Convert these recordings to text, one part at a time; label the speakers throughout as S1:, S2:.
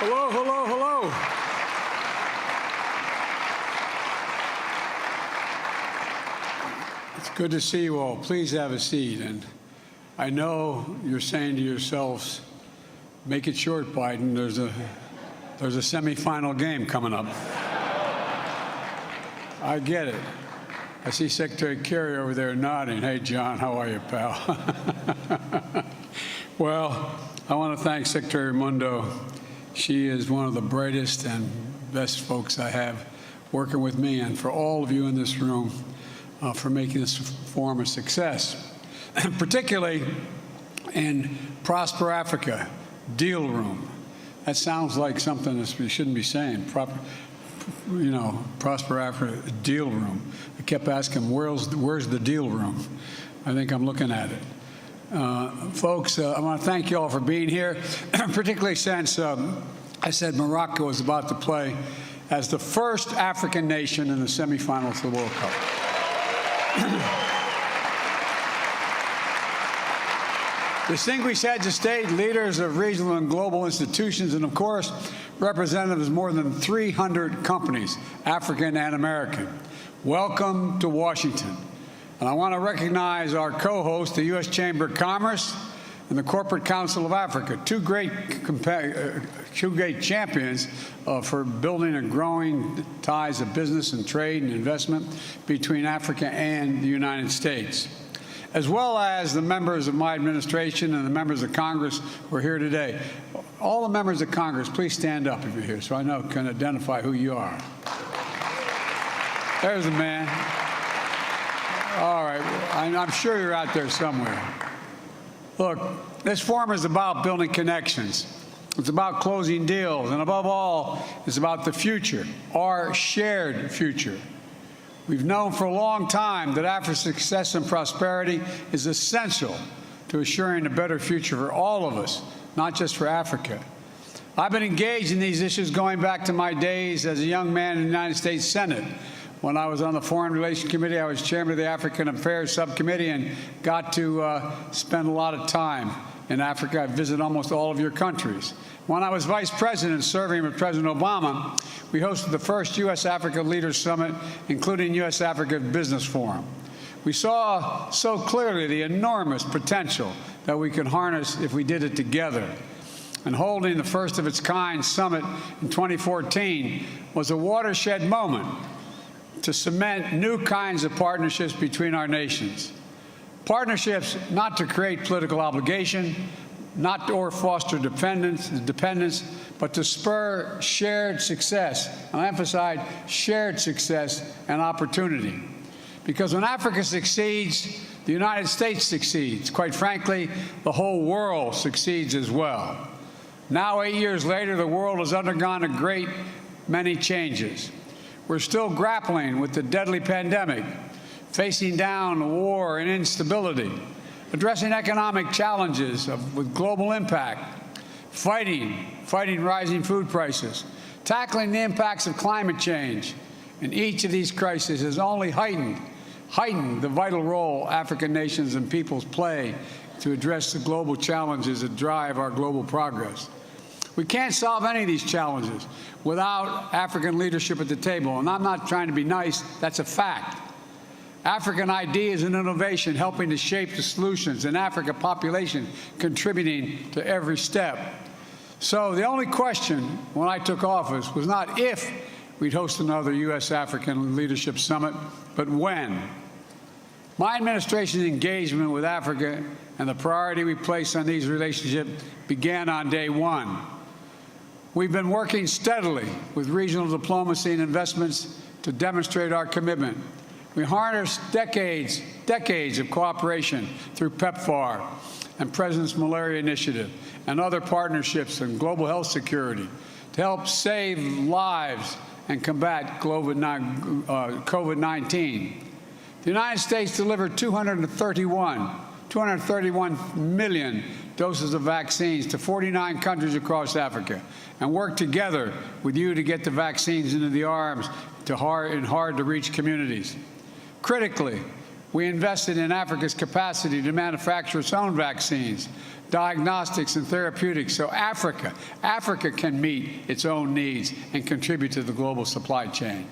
S1: Hello, hello, hello. It's good to see you all. Please have a seat. And I know you're saying to yourselves, make it short, Biden. There's a semifinal game coming up. I get it. I see Secretary Kerry over there nodding. Hey, John, how are you, pal? Well, I want to thank Secretary Raimondo. She is one of the brightest and best folks I have working with me, and for all of you in this room for making this forum a success, particularly in Prosper Africa Deal Room. That sounds like something that we shouldn't be saying. Prosper Africa Deal Room. I kept asking, where's the deal room? I think I'm looking at it. Folks, I want to thank you all for being here, particularly since I said Morocco is about to play as the first African nation in the semifinals of the World Cup. Distinguished heads of state, leaders of regional and global institutions, and of course, representatives of more than 300 companies, African and American. Welcome to Washington. And I want to recognize our co-hosts, the U.S. Chamber of Commerce and the Corporate Council of Africa, two great champions for building and growing ties of business and trade and investment between Africa and the United States, as well as the members of my administration and the members of Congress who are here today. All the members of Congress, please stand up if you're here so I can identify who you are. There's the man. All right, I'm sure you're out there somewhere. Look, this forum is about building connections. It's about closing deals, and above all, it's about the future, our shared future. We've known for a long time that Africa's success and prosperity is essential to assuring a better future for all of us, not just for Africa. I've been engaged in these issues going back to my days as a young man in the United States Senate. When I was on the Foreign Relations Committee, I was chairman of the African Affairs Subcommittee and got to spend a lot of time in Africa. I visited almost all of your countries. When I was vice president serving with President Obama, we hosted the first U.S.-Africa Leaders Summit, including U.S.-Africa Business Forum. We saw so clearly the enormous potential that we could harness if we did it together. And holding the first of its kind summit in 2014 was a watershed moment to cement new kinds of partnerships between our nations. Partnerships not to create political obligation, or foster dependence, but to spur shared success. And I emphasize shared success and opportunity. Because when Africa succeeds, the United States succeeds. Quite frankly, the whole world succeeds as well. Now, 8 years later, the world has undergone a great many changes. We're still grappling with the deadly pandemic, facing down war and instability, addressing economic challenges with global impact, fighting rising food prices, tackling the impacts of climate change. And each of these crises has only heightened the vital role African nations and peoples play to address the global challenges that drive our global progress. We can't solve any of these challenges without African leadership at the table. And I'm not trying to be nice, that's a fact. African ideas and innovation helping to shape the solutions, and African population contributing to every step. So the only question when I took office was not if we'd host another U.S.-African Leadership Summit, but when. My administration's engagement with Africa and the priority we place on these relationships began on day one. We've been working steadily with regional diplomacy and investments to demonstrate our commitment. We harnessed decades of cooperation through PEPFAR and President's Malaria Initiative and other partnerships in global health security to help save lives and combat COVID-19. The United States delivered 231 million doses of vaccines to 49 countries across Africa and worked together with you to get the vaccines into the arms in hard-to-reach communities. Critically, we invested in Africa's capacity to manufacture its own vaccines, diagnostics, and therapeutics so Africa can meet its own needs and contribute to the global supply chain.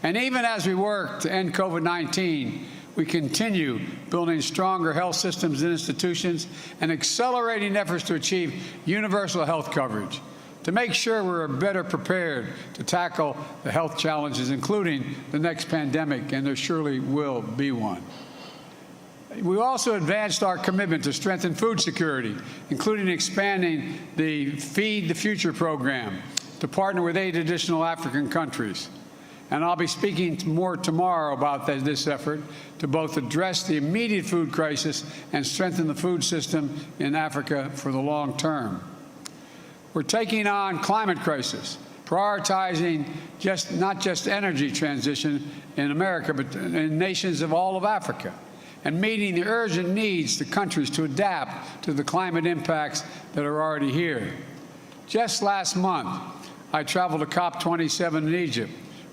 S1: And even as we work to end COVID-19, we continue building stronger health systems and institutions and accelerating efforts to achieve universal health coverage, to make sure we're better prepared to tackle the health challenges, including the next pandemic, and there surely will be one. We also advanced our commitment to strengthen food security, including expanding the Feed the Future program to partner with 8 additional African countries. And I'll be speaking more tomorrow about this effort to both address the immediate food crisis and strengthen the food system in Africa for the long term. We're taking on climate crisis, prioritizing not just energy transition in America, but in nations of all of Africa, and meeting the urgent needs to countries to adapt to the climate impacts that are already here. Just last month, I traveled to COP27 in Egypt,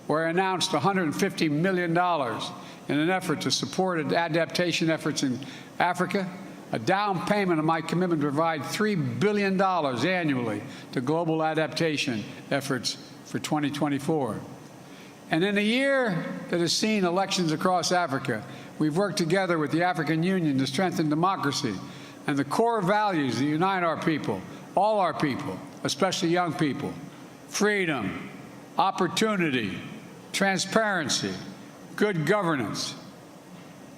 S1: where I announced $150 million in an effort to support adaptation efforts in Africa, a down payment of my commitment to provide $3 billion annually to global adaptation efforts for 2024. And in a year that has seen elections across Africa, we've worked together with the African Union to strengthen democracy and the core values that unite our people, all our people, especially young people: freedom, opportunity, transparency, good governance.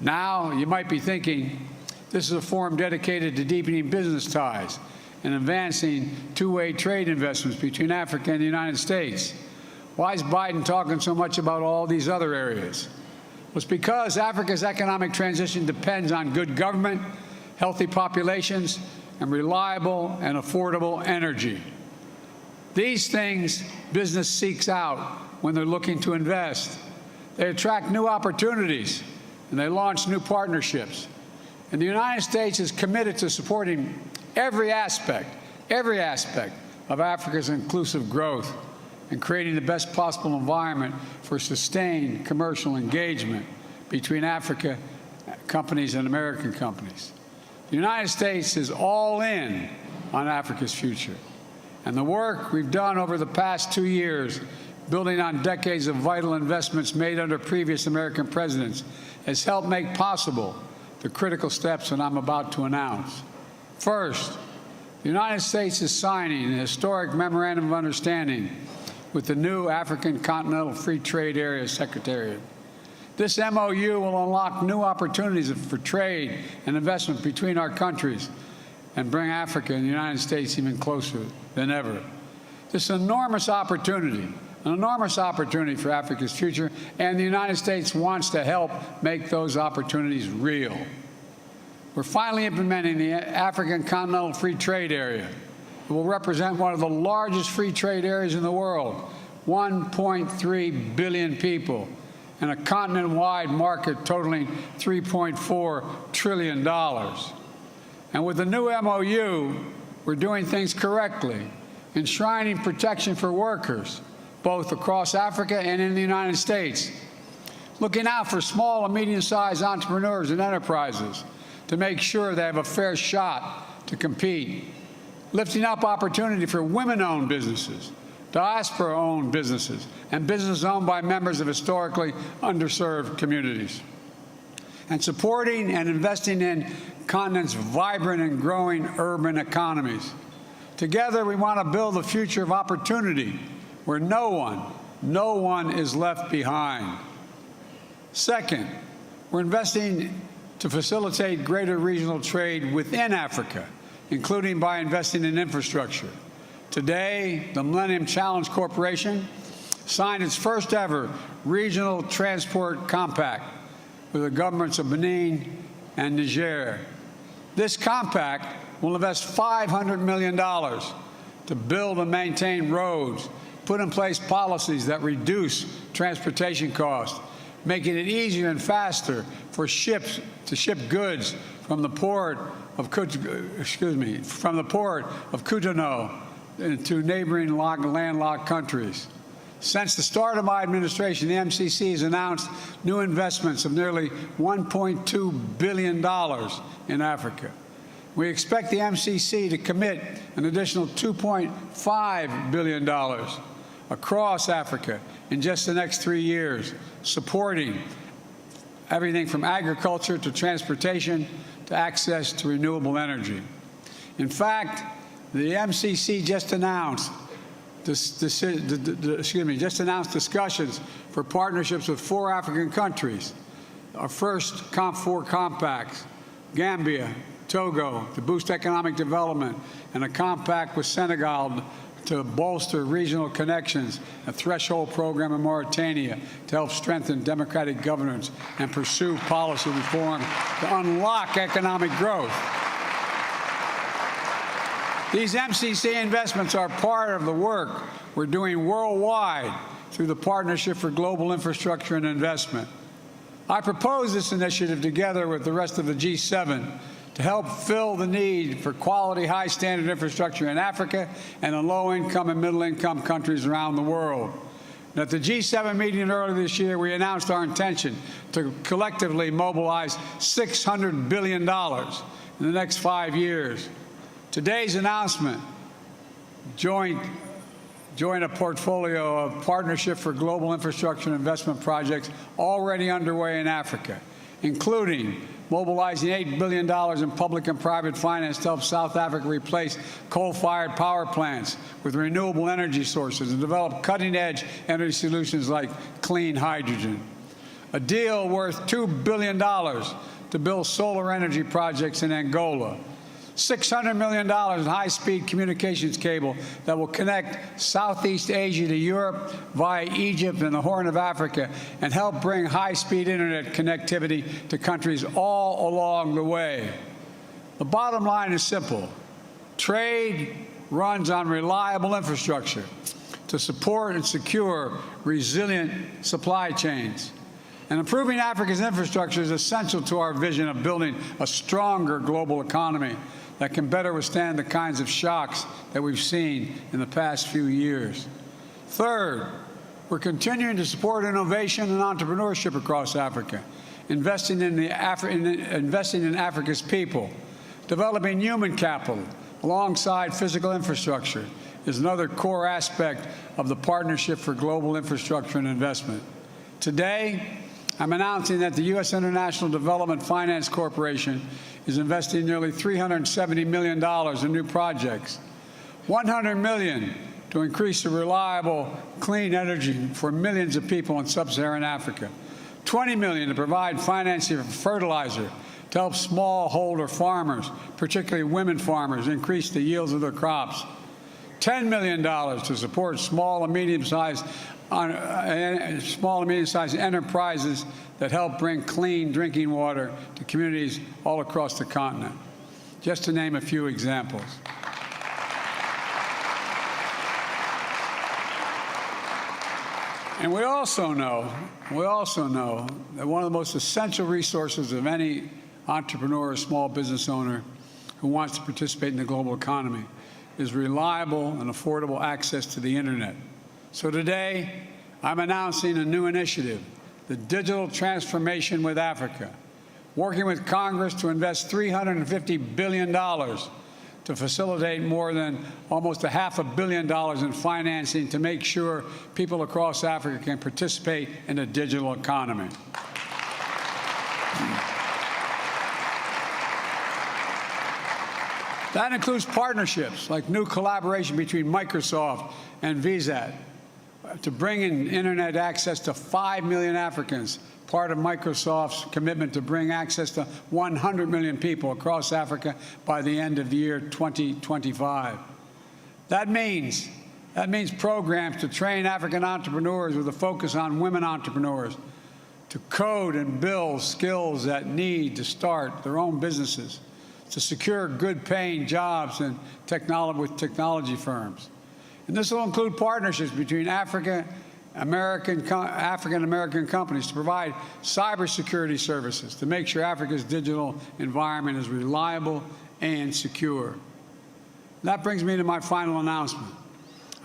S1: Now, you might be thinking, this is a forum dedicated to deepening business ties and advancing two-way trade investments between Africa and the United States. Why is Biden talking so much about all these other areas? Well, it's because Africa's economic transition depends on good government, healthy populations, and reliable and affordable energy. These things business seeks out when they're looking to invest. They attract new opportunities, and they launch new partnerships. And the United States is committed to supporting every aspect of Africa's inclusive growth and creating the best possible environment for sustained commercial engagement between Africa companies and American companies. The United States is all in on Africa's future. And the work we've done over the past 2 years, building on decades of vital investments made under previous American presidents, has helped make possible the critical steps that I'm about to announce. First, the United States is signing a historic memorandum of understanding with the new African Continental Free Trade Area Secretariat. This MOU will unlock new opportunities for trade and investment between our countries and bring Africa and the United States even closer than ever. This is an enormous opportunity for Africa's future, and the United States wants to help make those opportunities real. We're finally implementing the African Continental Free Trade Area. It will represent one of the largest free trade areas in the world, 1.3 billion people, and a continent-wide market totaling $3.4 trillion. And with the new MOU, we're doing things correctly, enshrining protection for workers, both across Africa and in the United States, looking out for small and medium-sized entrepreneurs and enterprises to make sure they have a fair shot to compete, lifting up opportunity for women-owned businesses, diaspora-owned businesses, and businesses owned by members of historically underserved communities, and supporting and investing in continent's vibrant and growing urban economies. Together, we want to build a future of opportunity where no one is left behind. Second, we're investing to facilitate greater regional trade within Africa, including by investing in infrastructure. Today, the Millennium Challenge Corporation signed its first ever regional transport compact with the governments of Benin and Niger. This compact will invest $500 million to build and maintain roads, put in place policies that reduce transportation costs, making it easier and faster for ships to ship goods from the port of Cotonou to neighboring landlocked countries. Since the start of my administration, the MCC has announced new investments of nearly $1.2 billion in Africa. We expect the MCC to commit an additional $2.5 billion across Africa in just the next 3 years, supporting everything from agriculture to transportation to access to renewable energy. In fact, the MCC just announced discussions for partnerships with 4 African countries. Our first COP4 compacts, Gambia, Togo, to boost economic development, and a compact with Senegal to bolster regional connections, a threshold program in Mauritania to help strengthen democratic governance and pursue policy reform to unlock economic growth. These MCC investments are part of the work we're doing worldwide through the Partnership for Global Infrastructure and Investment. I propose this initiative together with the rest of the G7 to help fill the need for quality, high-standard infrastructure in Africa and in low-income and middle-income countries around the world. And at the G7 meeting earlier this year, we announced our intention to collectively mobilize $600 billion in the next 5 years. Today's announcement joined a portfolio of Partnership for Global Infrastructure and Investment projects already underway in Africa, including mobilizing $8 billion in public and private finance to help South Africa replace coal-fired power plants with renewable energy sources and develop cutting-edge energy solutions like clean hydrogen. A deal worth $2 billion to build solar energy projects in Angola. $600 million in high-speed communications cable that will connect Southeast Asia to Europe via Egypt and the Horn of Africa and help bring high-speed internet connectivity to countries all along the way. The bottom line is simple. Trade runs on reliable infrastructure to support and secure resilient supply chains. And improving Africa's infrastructure is essential to our vision of building a stronger global economy that can better withstand the kinds of shocks that we've seen in the past few years. Third, we're continuing to support innovation and entrepreneurship across Africa, investing in Africa's people. Developing human capital alongside physical infrastructure is another core aspect of the Partnership for Global Infrastructure and Investment. Today, I'm announcing that the U.S. International Development Finance Corporation is investing nearly $370 million in new projects, $100 million to increase the reliable, clean energy for millions of people in sub-Saharan Africa, $20 million to provide financing for fertilizer to help smallholder farmers, particularly women farmers, increase the yields of their crops, $10 million to support small and medium-sized enterprises that help bring clean drinking water to communities all across the continent, just to name a few examples. And we also know that one of the most essential resources of any entrepreneur or small business owner who wants to participate in the global economy is reliable and affordable access to the internet. So today, I'm announcing a new initiative, the Digital Transformation with Africa, working with Congress to invest $350 billion to facilitate more than almost $500 million in financing to make sure people across Africa can participate in the digital economy. That includes partnerships like new collaboration between Microsoft and VSAT to bring in internet access to 5 million Africans, part of Microsoft's commitment to bring access to 100 million people across Africa by the end of the year 2025. That means programs to train African entrepreneurs with a focus on women entrepreneurs to code and build skills that need to start their own businesses, to secure good-paying jobs with technology firms. And this will include partnerships between African-American companies to provide cybersecurity services to make sure Africa's digital environment is reliable and secure. That brings me to my final announcement.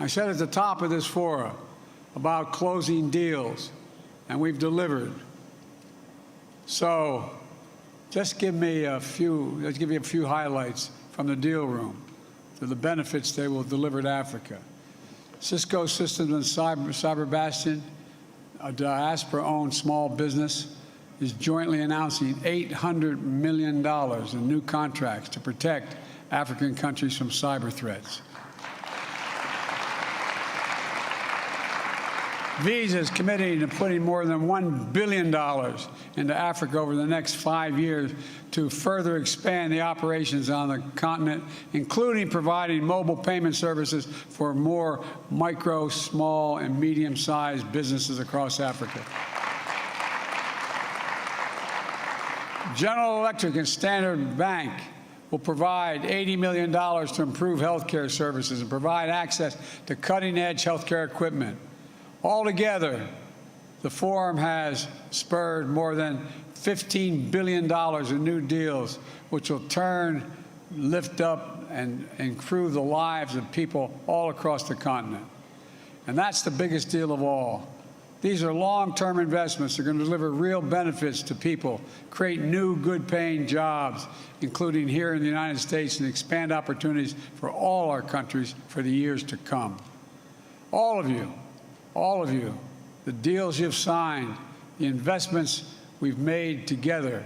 S1: I said at the top of this forum about closing deals, and we've delivered. So Just give me a few, let's give you a few highlights from the deal room to the benefits they will deliver to Africa. Cisco Systems and Cyber Bastion, a diaspora-owned small business, is jointly announcing $800 million in new contracts to protect African countries from cyber threats. Visa is committing to putting more than $1 billion into Africa over the next 5 years to further expand the operations on the continent, including providing mobile payment services for more micro, small, and medium-sized businesses across Africa. General Electric and Standard Bank will provide $80 million to improve healthcare services and provide access to cutting-edge healthcare equipment. Altogether, the forum has spurred more than $15 billion in new deals, which will lift up and improve the lives of people all across the continent. And that's the biggest deal of all. These are long-term investments that are going to deliver real benefits to people, create new, good-paying jobs, including here in the United States, and expand opportunities for all our countries for the years to come. All of you, the deals you've signed, the investments we've made together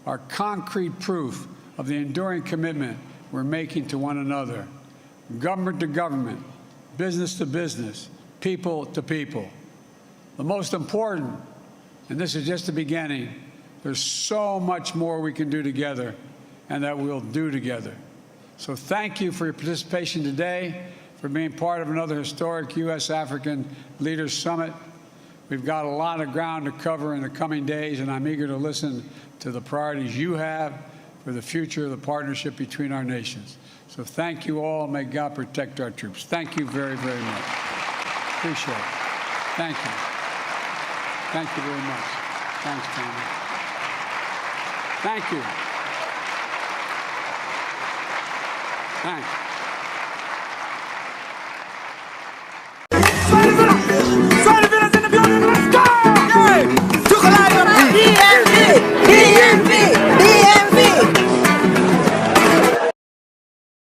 S1: are concrete proof of the enduring commitment we're making to one another, government to government, business to business, people to people. The most important, and this is just the beginning, there's so much more we can do together and that we'll do together. So thank you for your participation today, for being part of another historic U.S.-African Leaders Summit. We've got a lot of ground to cover in the coming days, and I'm eager to listen to the priorities you have for the future of the partnership between our nations. So thank you all. May God protect our troops. Thank you very, very much. Appreciate it. Thank you. Thank you very much. Thanks, Tommy. Thank you. Thanks.